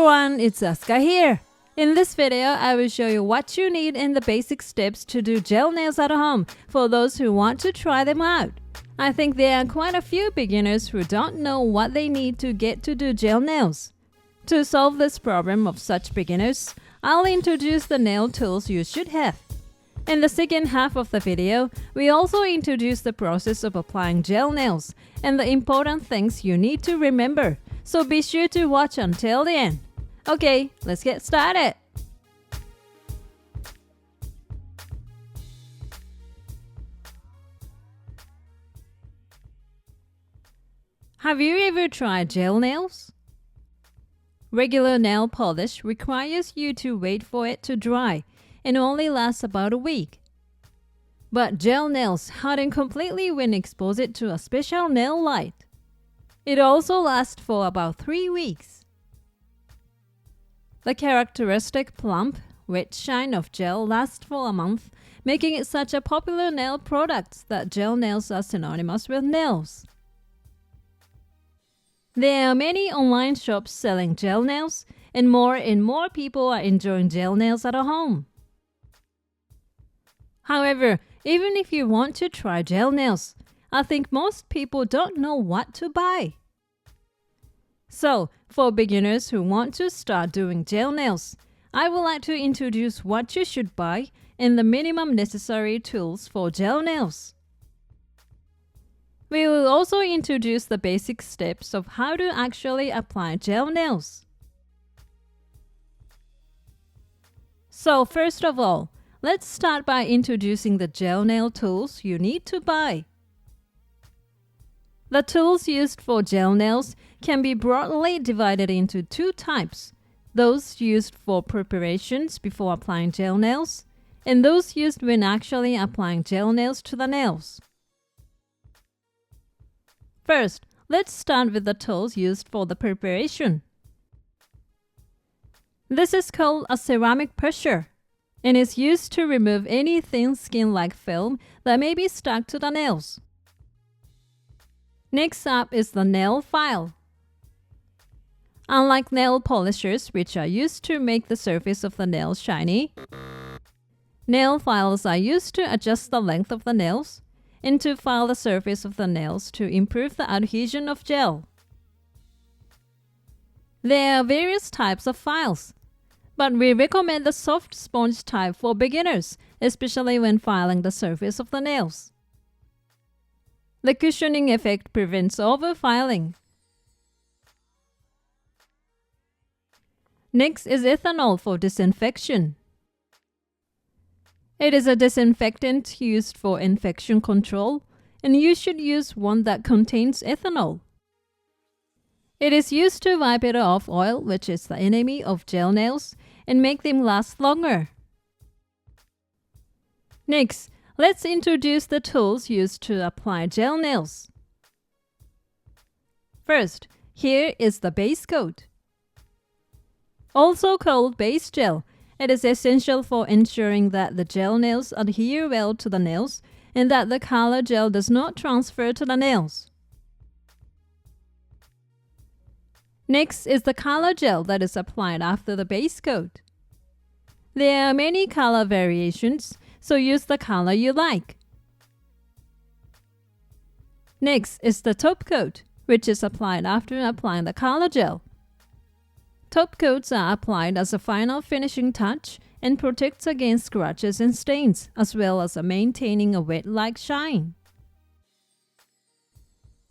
everyone, it's Asuka here. In this video, I will show you what you need and the basic steps to do gel nails at home for those who want to try them out. I think there are quite a few beginners who don't know what they need to get to do gel nails. To solve this problem of such beginners, I'll introduce the nail tools you should have. In the second half of the video, we also introduce the process of applying gel nails and the important things you need to remember, so be sure to watch until the end. Okay, let's get started. Have you ever tried gel nails? Regular nail polish requires you to wait for it to dry and only lasts about a week. But gel nails harden completely when exposed to a special nail light. It also lasts for about 3 weeks. The characteristic plump, wet shine of gel lasts for a month, making it such a popular nail product that gel nails are synonymous with nails. There are many online shops selling gel nails, and more people are enjoying gel nails at home. However, even if you want to try gel nails, I think most people don't know what to buy. So, for beginners who want to start doing gel nails, I would like to introduce what you should buy and the minimum necessary tools for gel nails. We will also introduce the basic steps of how to actually apply gel nails. So first of all, let's start by introducing the gel nail tools you need to buy. The tools used for gel nails can be broadly divided into two types: those used for preparations before applying gel nails, and those used when actually applying gel nails to the nails. First, let's start with the tools used for the preparation. This is called a ceramic pusher and is used to remove any thin skin-like film that may be stuck to the nails. Next up is the nail file. Unlike nail polishers, which are used to make the surface of the nails shiny, nail files are used to adjust the length of the nails and to file the surface of the nails to improve the adhesion of gel. There are various types of files, but we recommend the soft sponge type for beginners, especially when filing the surface of the nails. The cushioning effect prevents over-filing. Next is ethanol for disinfection. It is a disinfectant used for infection control, and you should use one that contains ethanol. It is used to wipe it off oil, which is the enemy of gel nails, and make them last longer. Next, let's introduce the tools used to apply gel nails. First, here is the base coat. Also called base gel, it is essential for ensuring that the gel nails adhere well to the nails and that the color gel does not transfer to the nails. Next is the color gel that is applied after the base coat. There are many color variations, so use the color you like. Next is the top coat, which is applied after applying the color gel. Top coats are applied as a final finishing touch and protects against scratches and stains, as well as maintaining a wet-like shine.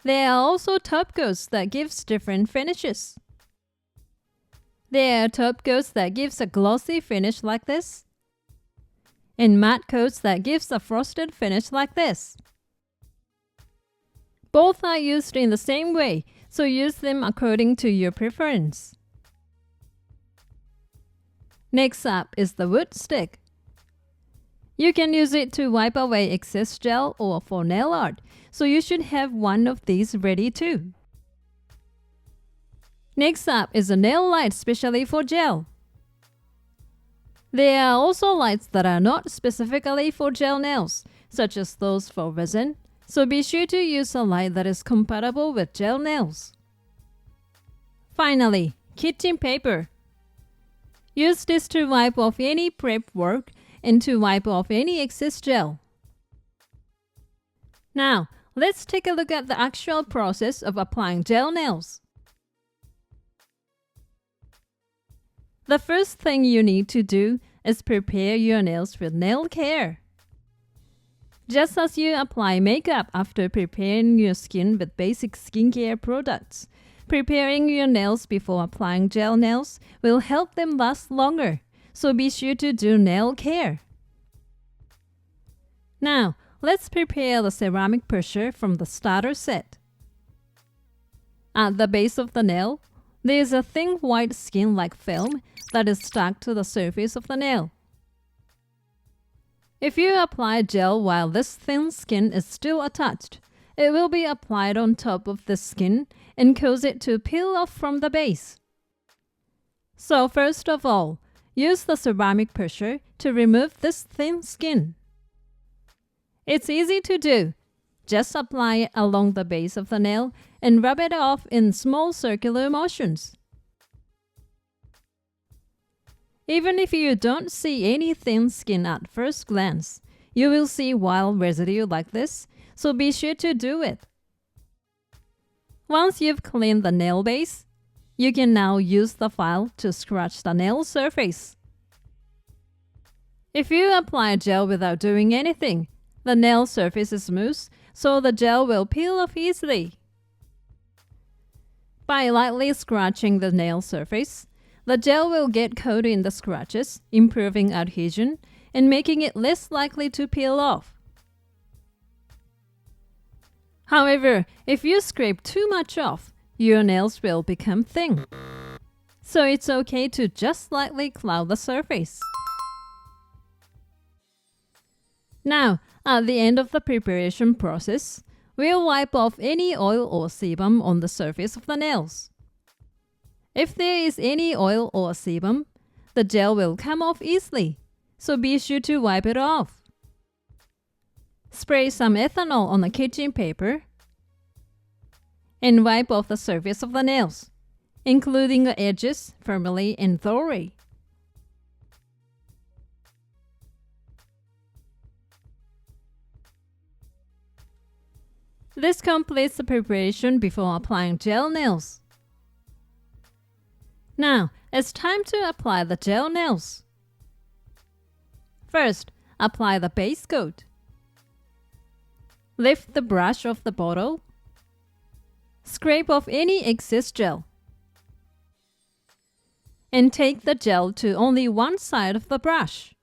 There are also top coats that gives different finishes. There are top coats that gives a glossy finish like this, and matte coats that gives a frosted finish like this. Both are used in the same way, so use them according to your preference. Next up is the wood stick. You can use it to wipe away excess gel or for nail art, so you should have one of these ready too. Next up is a nail light specially for gel. There are also lights that are not specifically for gel nails, such as those for resin, so be sure to use a light that is compatible with gel nails. Finally, kitchen paper, Use this to wipe off any prep work and to wipe off any excess gel. Now, let's take a look at the actual process of applying gel nails. The first thing you need to do is prepare your nails with nail care. Just as you apply makeup after preparing your skin with basic skincare products, preparing your nails before applying gel nails will help them last longer, so be sure to do nail care. Now, let's prepare the ceramic pusher from the starter set. At the base of the nail, there is a thin white skin-like film that is stuck to the surface of the nail. If you apply gel while this thin skin is still attached, it will be applied on top of the skin and cause it to peel off from the base. So first of all, use the ceramic pusher to remove this thin skin. It's easy to do. Just apply it along the base of the nail and rub it off in small circular motions. Even if you don't see any thin skin at first glance, you will see wild residue like this, so be sure to do it. Once you've cleaned the nail base, you can now use the file to scratch the nail surface. If you apply gel without doing anything, the nail surface is smooth, so the gel will peel off easily. By lightly scratching the nail surface, the gel will get coated in the scratches, improving adhesion and making it less likely to peel off. However, if you scrape too much off, your nails will become thin. So it's okay to just lightly cloud the surface. Now, at the end of the preparation process, we'll wipe off any oil or sebum on the surface of the nails. If there is any oil or sebum, the gel will come off easily, so be sure to wipe it off. Spray some ethanol on the kitchen paper and wipe off the surface of the nails, including the edges firmly and thoroughly. This completes the preparation before applying gel nails. Now, it's time to apply the gel nails. First, apply the base coat. Lift the brush off the bottle. Scrape off any excess gel. And take the gel to only one side of the brush.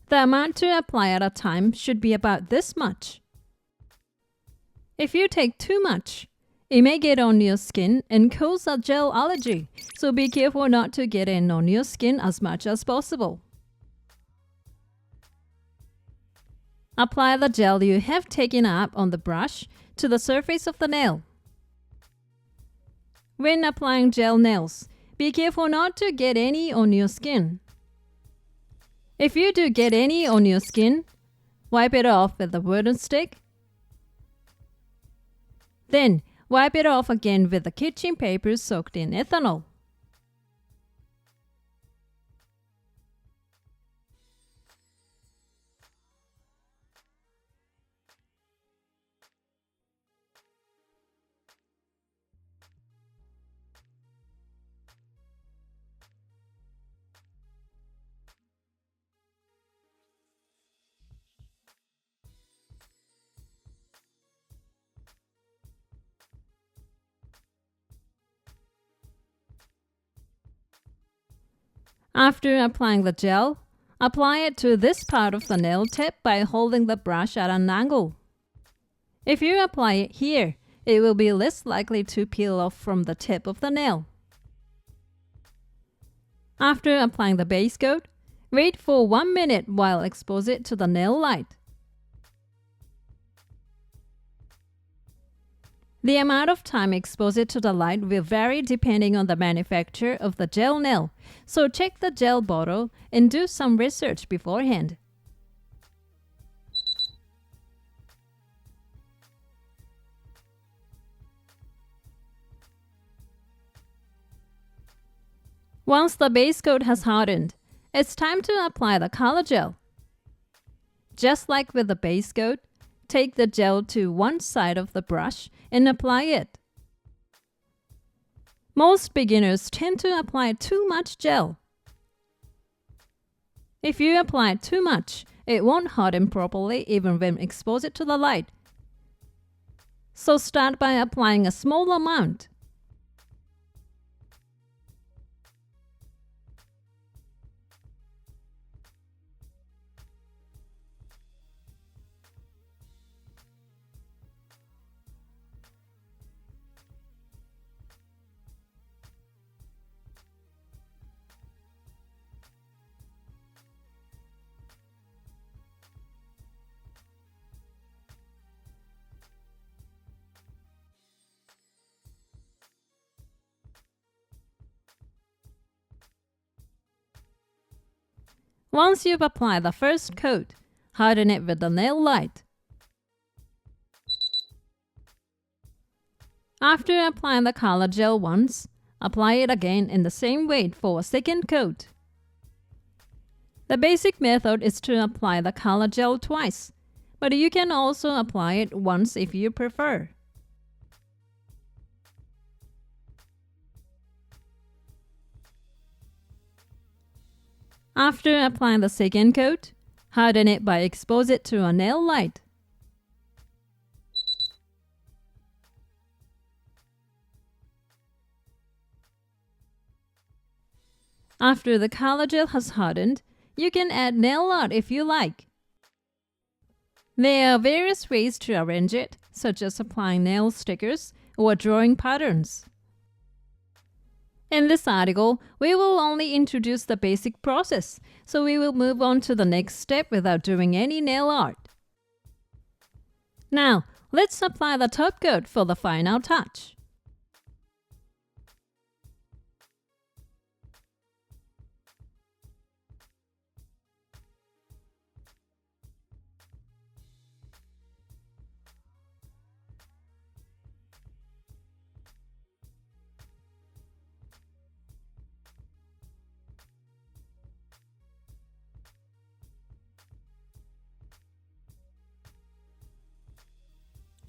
The amount to apply at a time should be about this much. If you take too much, it may get on your skin and cause a gel allergy, so be careful not to get in on your skin as much as possible. Apply the gel you have taken up on the brush to the surface of the nail. When applying gel nails, be careful not to get any on your skin. If you do get any on your skin, wipe it off with a wooden stick. Then, wipe it off again with the kitchen paper soaked in ethanol. After applying the gel, apply it to this part of the nail tip by holding the brush at an angle. If you apply it here, it will be less likely to peel off from the tip of the nail. After applying the base coat, wait for 1 minute while expose it to the nail light. The amount of time exposed to the light will vary depending on the manufacturer of the gel nail, so check the gel bottle and do some research beforehand. Once the base coat has hardened, it's time to apply the color gel. Just like with the base coat, take the gel to one side of the brush and apply it. Most beginners tend to apply too much gel. If you apply too much, it won't harden properly even when exposed to the light. So start by applying a small amount. Once you've applied the first coat, harden it with the nail light. After applying the color gel once, apply it again in the same way for a second coat. The basic method is to apply the color gel twice, but you can also apply it once if you prefer. After applying the second coat, harden it by exposing it to a nail light. After the color gel has hardened, you can add nail art if you like. There are various ways to arrange it, such as applying nail stickers or drawing patterns. In this article, we will only introduce the basic process, so we will move on to the next step without doing any nail art. Now, let's apply the top coat for the final touch.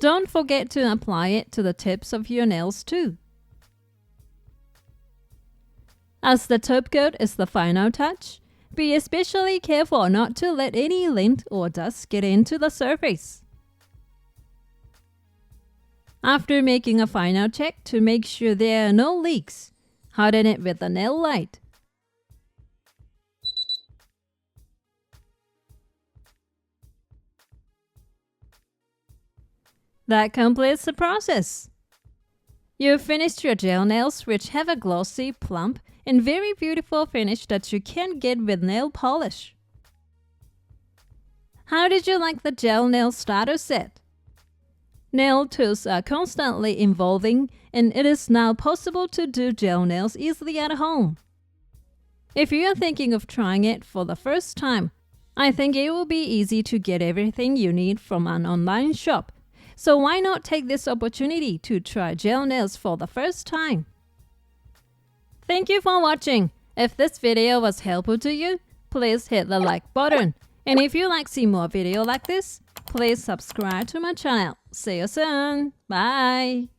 Don't forget to apply it to the tips of your nails too. As the top coat is the final touch, be especially careful not to let any lint or dust get into the surface. After making a final check to make sure there are no leaks, harden it with the nail light. That completes the process. You've finished your gel nails, which have a glossy, plump, and very beautiful finish that you can't get with nail polish. How did you like the gel nail starter set? Nail tools are constantly evolving, and it is now possible to do gel nails easily at home. If you are thinking of trying it for the first time, I think it will be easy to get everything you need from an online shop. So why not take this opportunity to try gel nails for the first time? Thank you for watching. If this video was helpful to you, please hit the like button. And if you'd like to see more videos like this, please subscribe to my channel. See you soon. Bye.